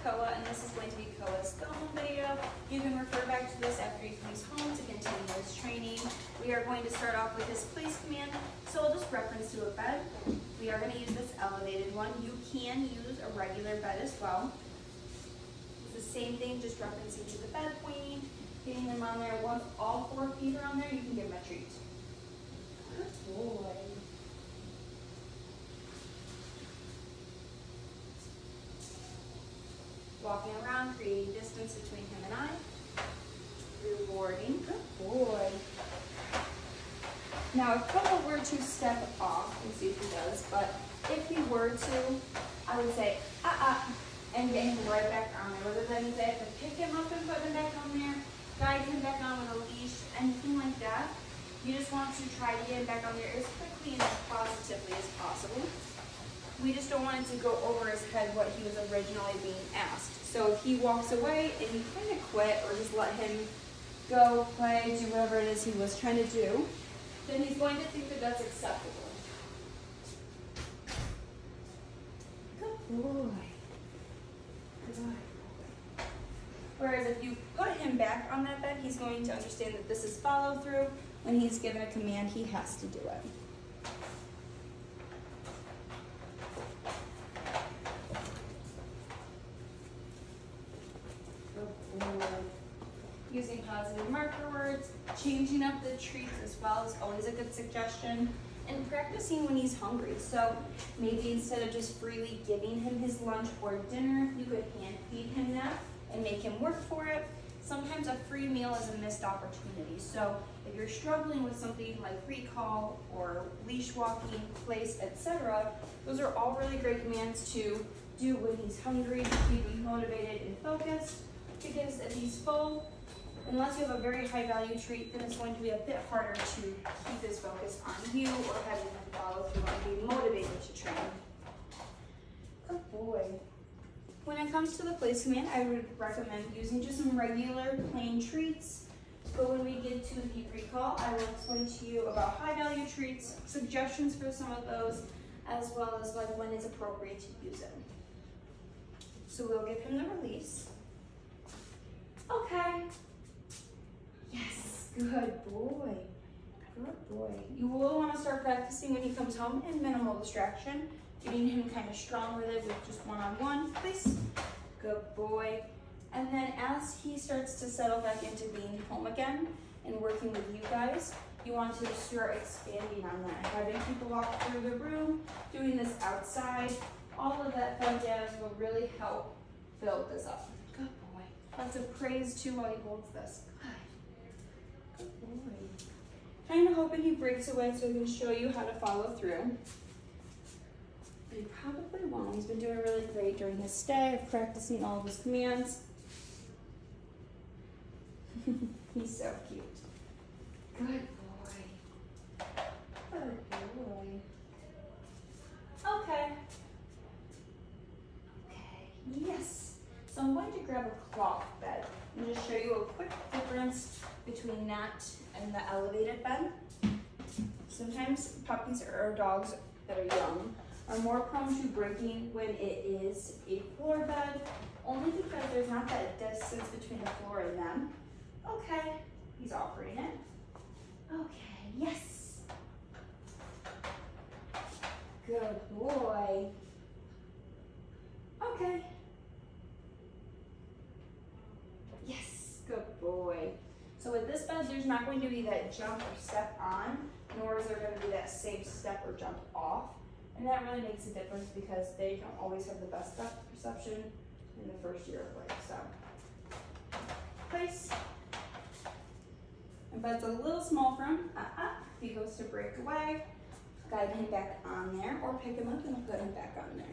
Koa, and this is going to be Koa's film video. You can refer back to this after he comes home to continue his training. We are going to start off with his place command, so I'll just reference to a bed. We are going to use this elevated one. You can use a regular bed as well. It's the same thing, just referencing to the bed queen, getting them on there. Once all 4 feet are on there, you can give them a treat. Good boy. Walking around, creating distance between him and I. Rewarding. Good boy. Now, if Koa were to step off, we'll see if he does, but if he were to, I would say, and get him right back on there. Whether that means I have to pick him up and put him back on there, guide him back on with a leash, anything like that. You just want to try to get him back on there as quickly and as positively as possible. We just don't want it to go over his head what he was originally being asked. So if he walks away and you kind of quit or just let him go, play, do whatever it is he was trying to do, then he's going to think that that's acceptable. Good boy. Good boy. Whereas if you put him back on that bed, he's going to understand that this is follow through. When he's given a command, he has to do it. Using positive marker words, changing up the treats as well is always a good suggestion, and practicing when he's hungry. So maybe instead of just freely giving him his lunch or dinner, you could hand feed him that and make him work for it. Sometimes a free meal is a missed opportunity. So if you're struggling with something like recall or leash walking, place, etc., those are all really great commands to do when he's hungry, to keep him motivated and focused. Because if he's full, unless you have a very high value treat, then it's going to be a bit harder to keep his focus on you or having him follow through and be motivated to train. Good boy. When it comes to the place command, I would recommend using just some regular plain treats. But when we get to the recall, I will explain to you about high value treats, suggestions for some of those, as well as like when it's appropriate to use it. So we'll give him the release. Okay. Yes, good boy. Good boy. You will want to start practicing when he comes home in minimal distraction, getting him kind of strong with it with just one-on-one, please. Good boy. And then as he starts to settle back into being home again and working with you guys, you want to start expanding on that. Having people walk through the room, doing this outside, all of that fun jazz will really help build this up. Good boy. Lots of praise too while he holds this. Good. Good boy. Kind of hoping he breaks away so I can show you how to follow through. But he probably won't. He's been doing really great during his stay of practicing all of his commands. He's so cute. Good boy. Good boy. Okay. Okay, yes. So I'm going to grab a cloth bed and just show you a quick difference between that and the elevated bed. Sometimes puppies or dogs that are young are more prone to breaking when it is a floor bed, only because there's not that distance between the floor and them. Okay, he's offering it. Okay, yes. Good boy. Okay. Yes, good boy. So with this bed, there's not going to be that jump or step on, nor is there going to be that same step or jump off. And that really makes a difference because they don't always have the best depth perception in the first year of life. So, place. And bed's a little small for him. If he goes to break away, guide him back on there or pick him up and put him back on there.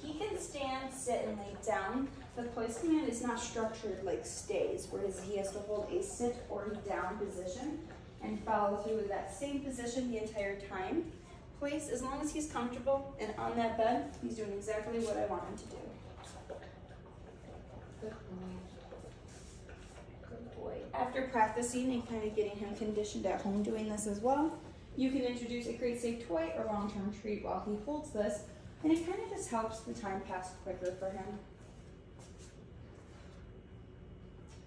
He can stand, sit, and lay down. The place command is not structured like stays, whereas he has to hold a sit or down position and follow through with that same position the entire time. Place, as long as he's comfortable and on that bed, he's doing exactly what I want him to do. Good boy. Good boy. After practicing and kind of getting him conditioned at home doing this as well, you can introduce a crate safe toy or long-term treat while he holds this. And it kind of just helps the time pass quicker for him.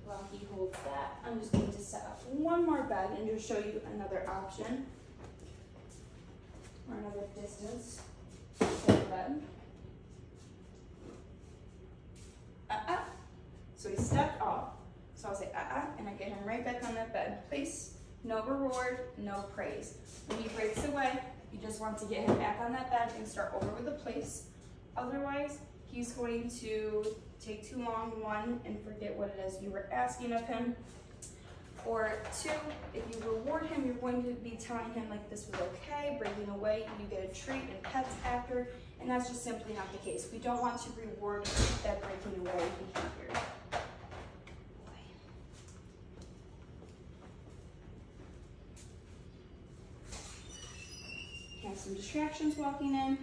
While he holds that, I'm just going to set up one more bed and just show you another option or another distance to the bed. So he stepped off. So I'll say and I get him right back on that bed. Place, no reward, no praise. When he breaks away, you just want to get him back on that bed and start over with the place. Otherwise, he's going to take too long, one, and forget what it is you were asking of him. Or two, if you reward him, you're going to be telling him like this was okay, breaking away, you get a treat and pets after, and that's just simply not the case. We don't want to reward that breaking away behavior. Have some distractions walking in.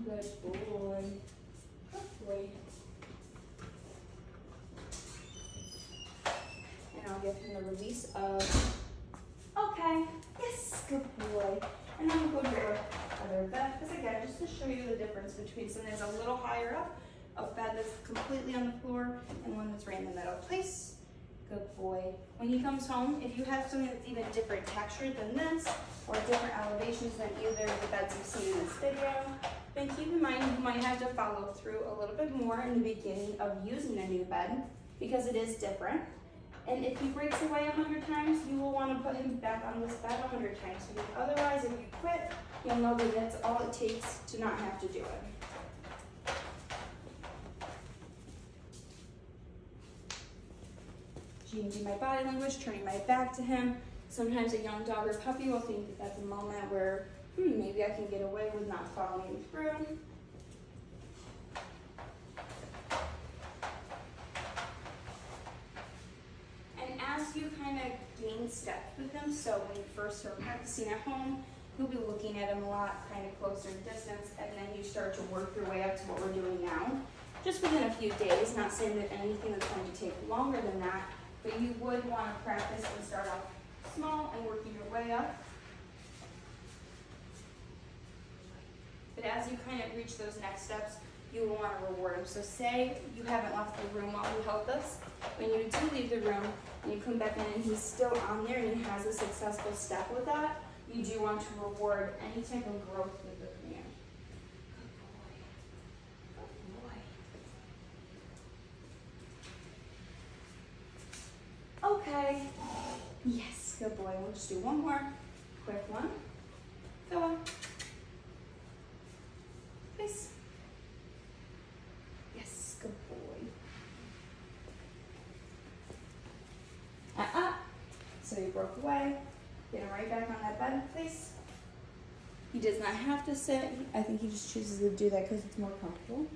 Good boy. Good boy. And I'll give him the release of, okay, yes, good boy. And then we'll go to our other bed, because again, just to show you the difference between something that's a little higher up, a bed that's completely on the floor, and one that's right in the middle. Place. Good boy. When he comes home, if you have something that's even different texture than this, or different elevations than either of the beds you've seen in this video, then keep in mind you might have to follow through a little bit more in the beginning of using a new bed, because it is different. And if he breaks away 100 times, you will want to put him back on this bed 100 times, because otherwise if you quit, you'll know that that's all it takes to not have to do it. Changing my body language, turning my back to him. Sometimes a young dog or puppy will think that that's a moment where, maybe I can get away with not following through. And as you kind of gain steps with him, so when you first start practicing at home, you'll be looking at him a lot, kind of closer distance, and then you start to work your way up to what we're doing now. Just within a few days, not saying that anything that's going to take longer than that, but you would want to practice and start off small and working your way up. But as you kind of reach those next steps, you will want to reward them. So say you haven't left the room while you held this. When you do leave the room and you come back in and he's still on there and he has a successful step with that, you do want to reward any type of growth with the command. Okay, yes, good boy. We'll just do one more quick one. Go on. Please. Yes, good boy. So he broke away. Get him right back on that bed, please. He does not have to sit. I think he just chooses to do that because it's more comfortable.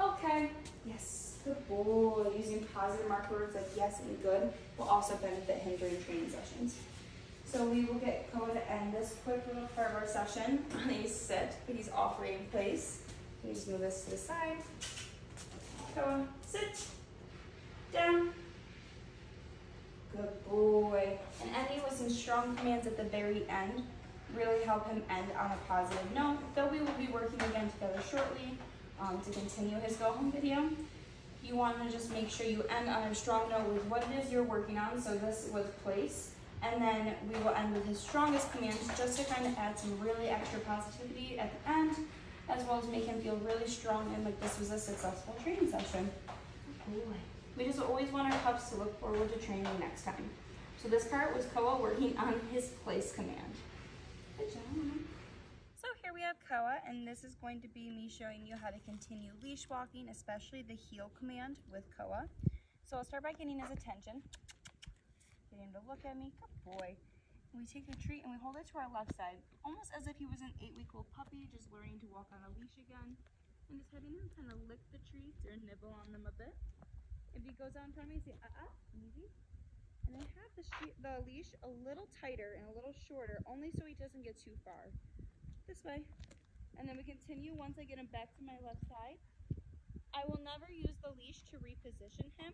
Okay, yes, good boy. Using positive marker words like yes and good will also benefit him during training sessions. So we will get Koa to end this quick little part of our session on a sit, but he's offering place. Please move this to the side. Koa, sit, down. Good boy. And ending with some strong commands at the very end really help him end on a positive note, though we will be working again together shortly to continue his go home video. You want to just make sure you end on a strong note with what it is you're working on. So this was place. And then we will end with his strongest commands just to kind of add some really extra positivity at the end, as well as make him feel really strong and like this was a successful training session. We just always want our pups to look forward to training next time. So this part was Koa working on his place command. Good job. So here we have Koa, and this is going to be me showing you how to continue leash walking, especially the heel command with Koa. So I'll start by getting his attention. Get him to look at me. Good boy. And we take the treat and we hold it to our left side, almost as if he was an 8-week-old puppy just learning to walk on a leash again. And just having him kind of lick the treats or nibble on them a bit. If he goes out in front of me, say easy. And then have the leash a little tighter and a little shorter, only so he doesn't get too far. This way. And then we continue once I get him back to my left side. I will never use the leash to reposition him.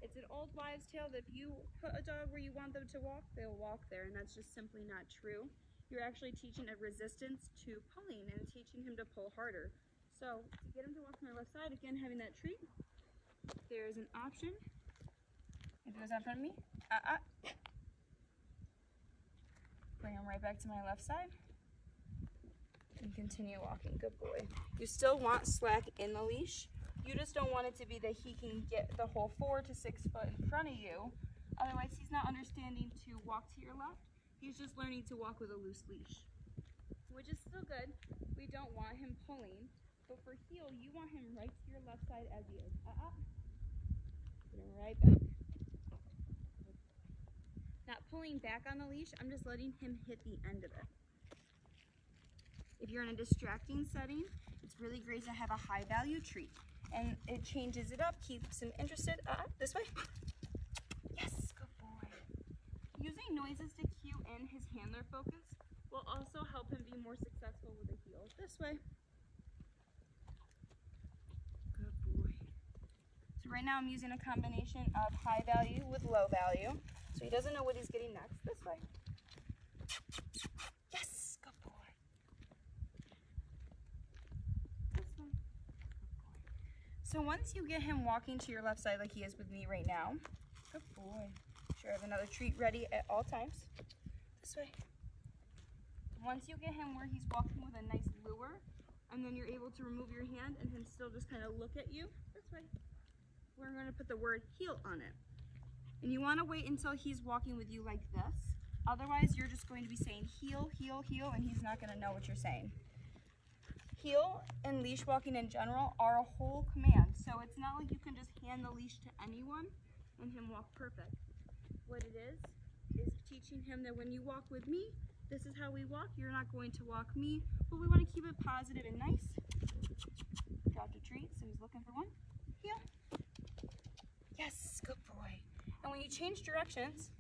It's an old wives' tale that if you put a dog where you want them to walk, they'll walk there, and that's just simply not true. You're actually teaching a resistance to pulling and teaching him to pull harder. So to get him to walk to my left side, again, having that treat, there is an option. If he goes out in front of me, bring him right back to my left side and continue walking. Good boy. You still want slack in the leash. You just don't want it to be that he can get the whole 4 to 6 foot in front of you. Otherwise, he's not understanding to walk to your left. He's just learning to walk with a loose leash, which is still good. We don't want him pulling, but for heel, you want him right to your left side as he is. Get him right back. Not pulling back on the leash, I'm just letting him hit the end of it. If you're in a distracting setting, it's really great to have a high value treat. And it changes it up, keeps him interested. This way. Yes, good boy. Using noises to cue in his handler focus will also help him be more successful with the heel. This way. Good boy. So right now I'm using a combination of high value with low value. So he doesn't know what he's getting next. This way. Yes, good boy. This way. Good boy. So once you get him walking to your left side like he is with me right now, good boy. Sure, I have another treat ready at all times. This way. Once you get him where he's walking with a nice lure, and then you're able to remove your hand and him still just kind of look at you, this way. We're going to put the word heel on it. And you want to wait until he's walking with you like this. Otherwise, you're just going to be saying heel, heel, heel, and he's not going to know what you're saying. Heel and leash walking in general are a whole command. So it's not like you can just hand the leash to anyone and him walk perfect. What it is teaching him that when you walk with me, this is how we walk. You're not going to walk me, but we want to keep it positive and nice. Dropped a treat, so he's looking for one. Heel. Yes, good boy. And when you change directions,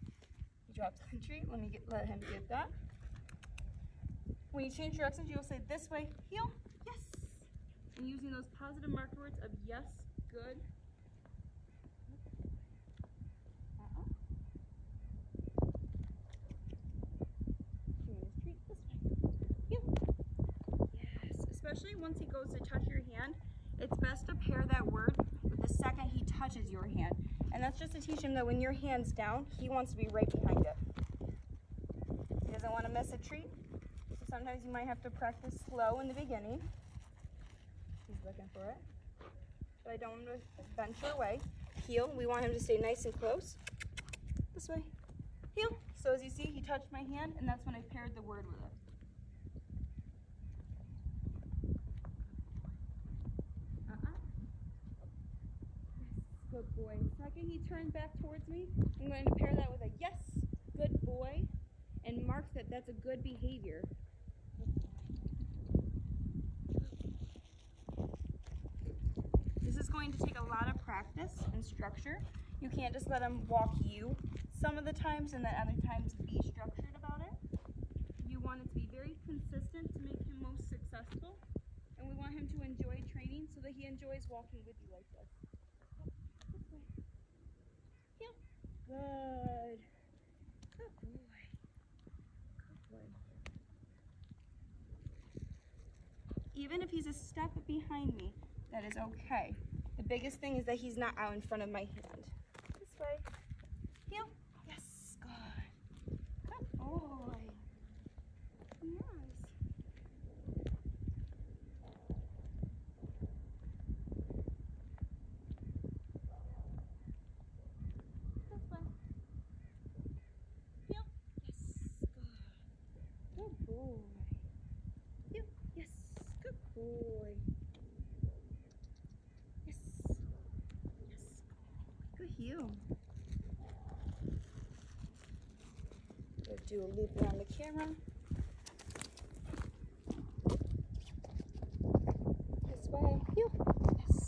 he dropped the treat. Let him get that. When you change directions, you'll say this way, heel, yes. And using those positive marker words of yes, good. Treat this way. Heel. Yes, especially once he goes to touch your hand, it's best to pair that word with the second he touches your hand. And that's just to teach him that when your hand's down, he wants to be right behind it. He doesn't want to miss a treat. So sometimes you might have to practice slow in the beginning. He's looking for it. But I don't want to venture away. Heel, we want him to stay nice and close. This way. Heel. So as you see, he touched my hand, and that's when I paired the word with it. Good boy. Second he turned back towards me, I'm going to pair that with a yes, good boy, and mark that that's a good behavior. This is going to take a lot of practice and structure. You can't just let him walk you some of the times and then other times be structured about it. You want it to be very consistent to make him most successful, and we want him to enjoy training so that he enjoys walking with you like this. Heel. Good. Good boy. Good boy. Even if he's a step behind me, that is okay. The biggest thing is that he's not out in front of my hand. This way. Heel. Yes. Good. Good boy. Yes. This way. Heel. Yes. Good. Good boy. Heel. Yes. Good boy. Yes. Yes. Good heel. We'll do a loop around the camera. This way. Heel. Yes.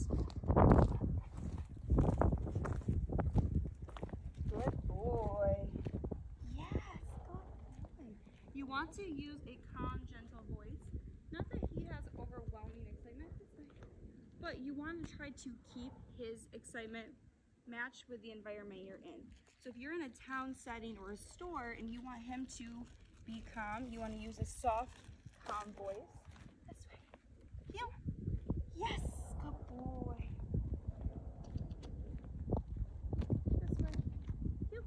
Good boy. Yes. Good boy. You want to use a calm, gentle voice. Not that he has overwhelming excitement, but you want to try to keep his excitement match with the environment you're in. So if you're in a town setting or a store and you want him to be calm, you want to use a soft, calm voice. This way. Heel. Yes, good boy. This way. Heel.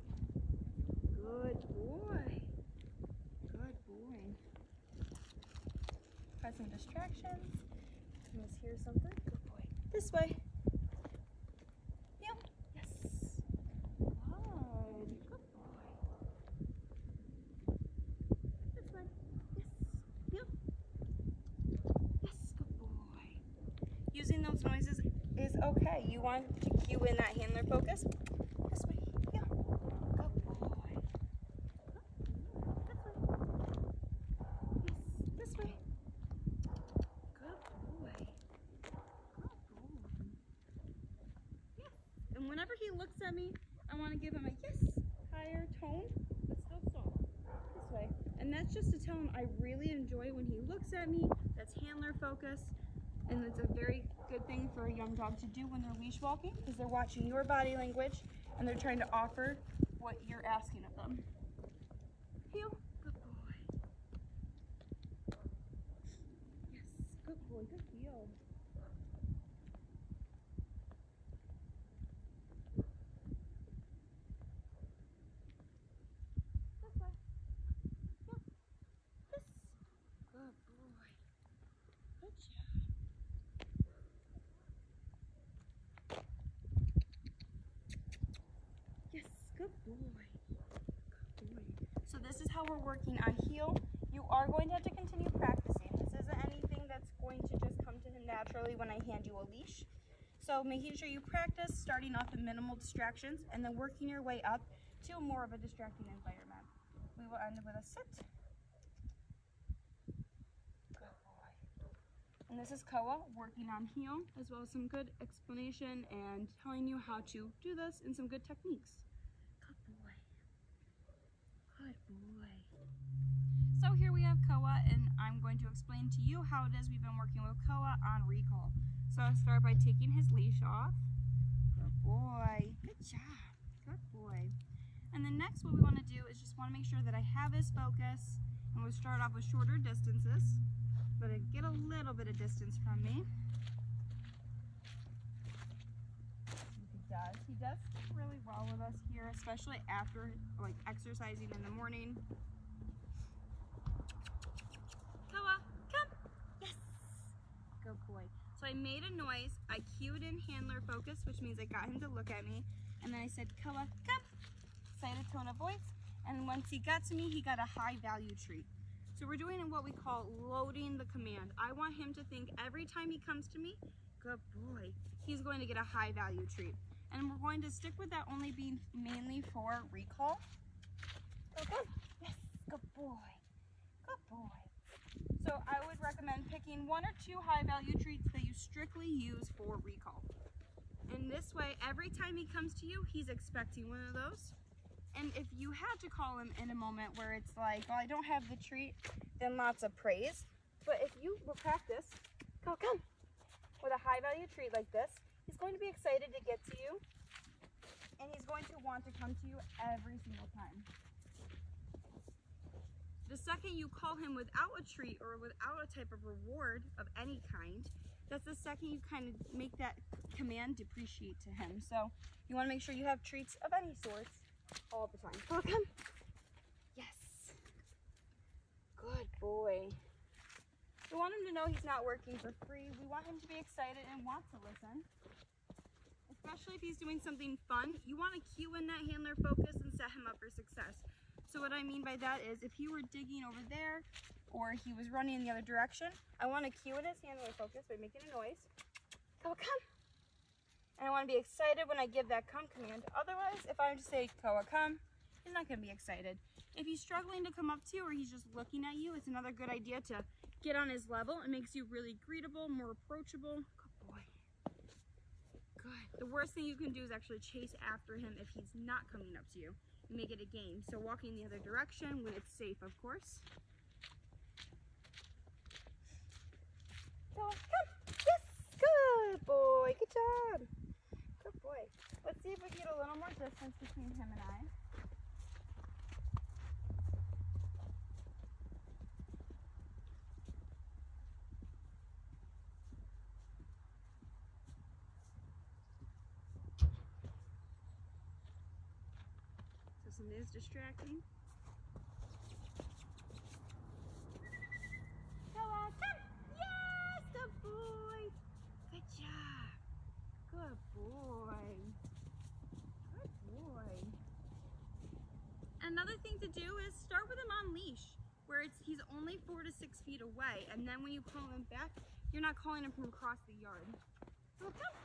Good boy. Good boy. Had some distractions. You must hear something. Good boy. This way. Heel. Yes. Good. Good boy. This way. Yes. Heel. Yes. Good boy. Using those noises is okay. You want to cue in that handler focus. This way. Heel. Good boy. This way. Yes. This way. Good boy. Yes. And whenever he looks at me, I want to give him a yes, higher tone, but still soft. This way. And that's just to tell him I really enjoy when he looks at me. That's handler focus. And it's a very good thing for a young dog to do when they're leash walking, because they're watching your body language and they're trying to offer what you're asking of them. Heel. Good boy. Yes. Good boy. Good heel. Good boy. Good job. Yes, good boy. Good boy. So this is how we're working on heel. You are going to have to continue practicing. This isn't anything that's going to just come to him naturally when I hand you a leash. So making sure you practice, starting off with minimal distractions, and then working your way up to more of a distracting environment. We will end with a sit. And this is Koa working on heel, as well as some good explanation and telling you how to do this and some good techniques. Good boy. Good boy. So here we have Koa, and I'm going to explain to you how it is we've been working with Koa on recall. So I'll start by taking his leash off. Good boy. Good job. Good boy. And then next what we want to do is just want to make sure that I have his focus, and we'll start off with shorter distances. But get a little bit of distance from me. He does really well with us here, especially after like exercising in the morning. Koa, come. Yes. Good boy. So I made a noise. I cued in handler focus, which means I got him to look at me. And then I said, Koa, come. Excited tone of voice. And once he got to me, he got a high value treat. So we're doing what we call loading the command. I want him to think every time he comes to me, good boy, he's going to get a high value treat. And we're going to stick with that only being mainly for recall. Good. Yes, good boy. Good boy. So I would recommend picking 1 or 2 high value treats that you strictly use for recall. And this way, every time he comes to you, he's expecting one of those. And if you had to call him in a moment where it's like, well, I don't have the treat, then lots of praise. But if you will practice, come, with a high value treat like this, he's going to be excited to get to you. And he's going to want to come to you every single time. The second you call him without a treat or without a type of reward of any kind, that's the second you kind of make that command depreciate to him. So you want to make sure you have treats of any sorts all the time. Come. Yes. Good boy. We want him to know he's not working for free. We want him to be excited and want to listen. Especially if he's doing something fun. You want to cue in that handler focus and set him up for success. So what I mean by that is if he were digging over there or he was running in the other direction, I want to cue in his handler focus by making a noise. Koa, come. And I want to be excited when I give that come command. Otherwise, if I just say, Koa, come, he's not going to be excited. If he's struggling to come up to you or he's just looking at you, it's another good idea to get on his level. It makes you really greetable, more approachable. Good boy. Good. The worst thing you can do is actually chase after him if he's not coming up to you. You make it a game. So walking the other direction when it's safe, of course. Koa, come. Yes. Good boy. Good job. Good boy. boy. Let's see if we can get a little more distance between him and I. So somebody's distracting. Koa, come! Yes, good boy. Good job. Good boy. Good boy. Another thing to do is start with him on leash, where he's only 4 to 6 feet away, and then when you call him back, you're not calling him from across the yard. So come.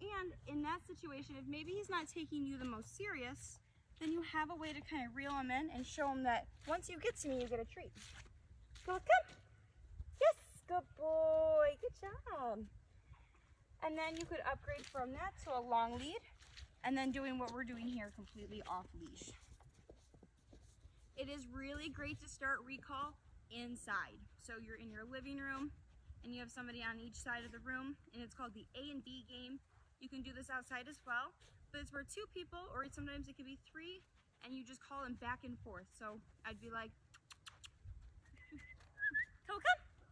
And in that situation, if maybe he's not taking you the most serious, then you have a way to kind of reel him in and show him that once you get to me, you get a treat. So come. Yes, good boy. Good job. And then you could upgrade from that to a long lead, and then doing what we're doing here completely off leash. It is really great to start recall inside. So you're in your living room and you have somebody on each side of the room, and it's called the A and B game. You can do this outside as well, but it's where 2 people, or sometimes it could be 3, and you just call them back and forth. So I'd be like, come,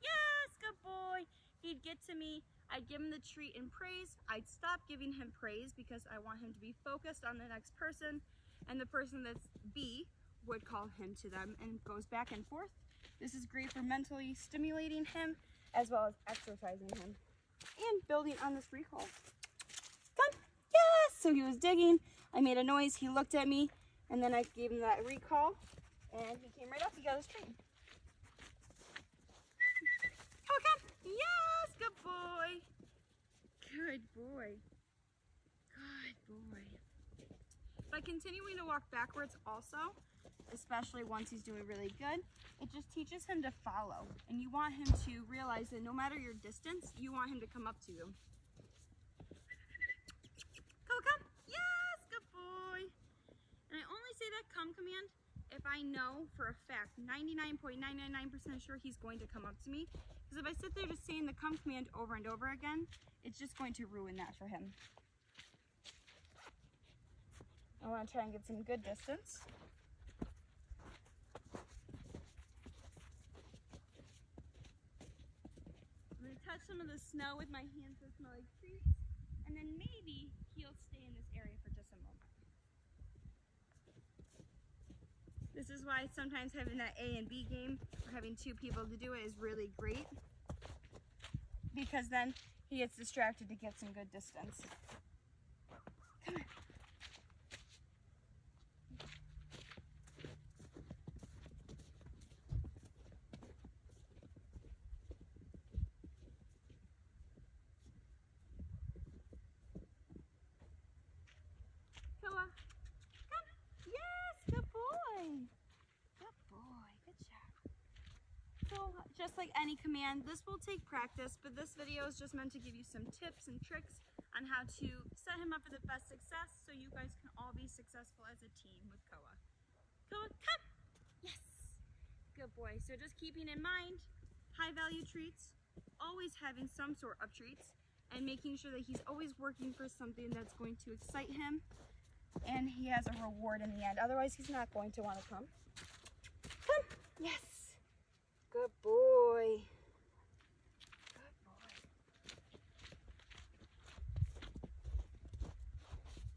yes, good boy. He'd get to me, I'd give him the treat and praise. I'd stop giving him praise because I want him to be focused on the next person, and the person that's B would call him to them, and it goes back and forth. This is great for mentally stimulating him as well as exercising him and building on this recall. Come, yes! So he was digging, I made a noise, he looked at me, and then I gave him that recall, and he came right up, he got his treat. Come, yes, good boy. Good boy. Good boy. By continuing to walk backwards also, especially once he's doing really good, it just teaches him to follow. And you want him to realize that no matter your distance, you want him to come up to you. Come, yes, good boy. And I only say that come command if I know for a fact, 99.999% sure he's going to come up to me. Because if I sit there just saying the come command over and over again, it's just going to ruin that for him. I want to try and get some good distance. I'm going to touch some of the snow with my hands that smell like treats, and then maybe he'll stay in this area for just a moment. This is why sometimes having that A and B game, or having 2 people to do it, is really great, because then he gets distracted to get some good distance. Come on. Koa, come. Yes, good boy. Good boy, good job. So just like any command, this will take practice, but this video is just meant to give you some tips and tricks on how to set him up for the best success so you guys can all be successful as a team with Koa. Koa, come. Yes, good boy. So just keeping in mind, high value treats, always having some sort of treats, and making sure that he's always working for something that's going to excite him and he has a reward in the end. Otherwise, he's not going to want to come. Come. Yes. Good boy. Good boy.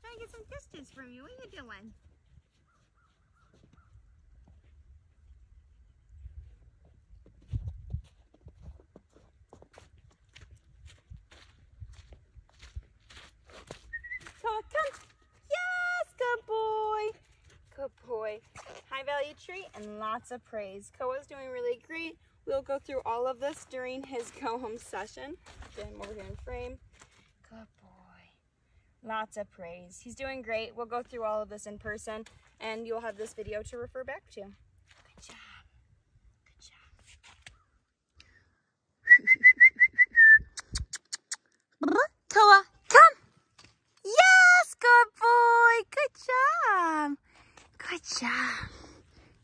Trying to get some distance from you. What are you doing? Come. Yes, good boy. Good boy. High value treat and lots of praise. Koa's doing really great. We'll go through all of this during his go home session. Get him over here in frame. Good boy. Lots of praise. He's doing great. We'll go through all of this in person, and you'll have this video to refer back to. Good job. Good job. Koa, come. Yes, good boy. Good job. Good job.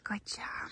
Good job.